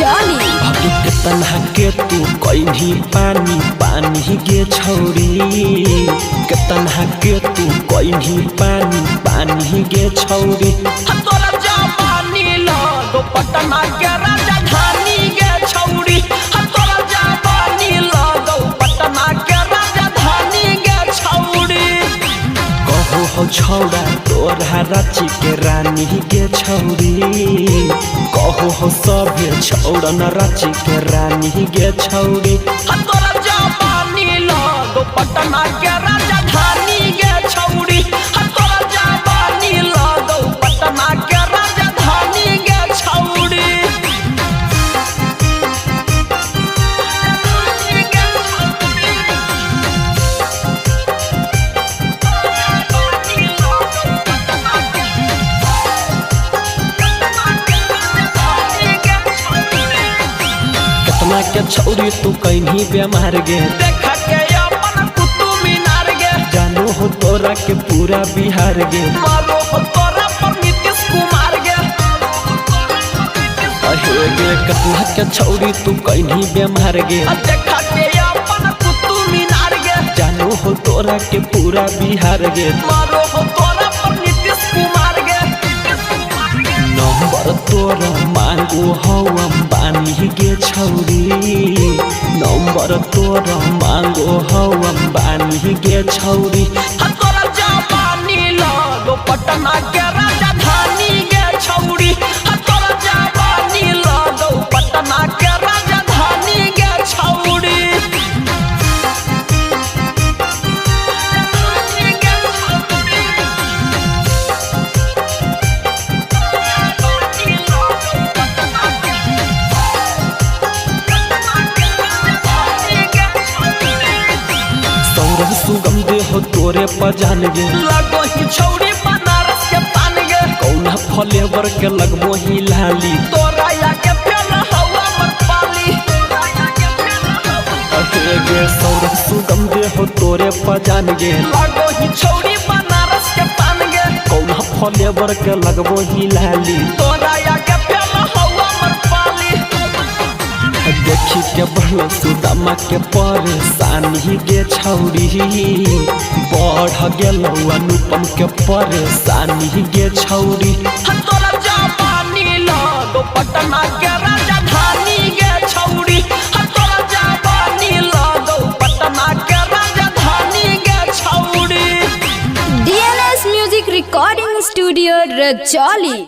रजौली। तन्हा के तू कहीं पानी पानी गे छौरी के तन्हा के तू कहीं पानी पानी गे छौरी तोरा जवानी लगो पटना के राजधानी गे छौरी तोरा जवानी लगो पटना के राजधानी गे छौरी कहो हो छौड़ा तोरा रांची के रानी गे छौरी कहो हो सभे छौड़न रांची के रानी गे छौरी तोरा जवानी लगो पटना के राजधानी गे छौरी तोरा जवानी लगो पटना के राजधानी गे छौरी। के छौरी तू कहीं बेमार गे देखा के अपन कुतुब मीनार गे जानो हो तोरा के पूरा बिहार गे मारो हो तोरा पर नीतीश कुमार गे अहे गे कतना के छौरी तू कहीं बेमार गे देखा के अपन कुतुब मीनार गे जानो हो तोरा के पूरा बिहार गे मारो हो तोरा पर नीतीश कुमार गे नंबर तोरा मांगो हम बानी गे छौरी नंबर तोरा मांगो हम बानी गे छौरी तोरा जवानी लगो पटना के राजधानी गे छौरी तोरा जवानी लगो पटना के राजधानी गे छौरी। सुगम दे हो तोरे पजान गे लगो ही छौरी बनारस के पान गे कौना फ्लेवर के लगबो ही लाली तोरा या के फेल हवा मत पाली अहे गे सौरभ सुगम दे हो तोरे पजान गे लगो ही छौरी बनारस के पान गे कौना फ्लेवर के लगबो ही लाली तोरा या के फेल हवा मत पाली देखी के बढ़ सुदामा के परेशानी गे छौरी बढ़ गेलौ अनुपम के परेशानी गे छौरी तोरा जवानी लगो पटना के राजधानी गे छौरी तोरा जवानी लगो पटना के राजधानी गे छौरी। DNS music recording studio Rajauli.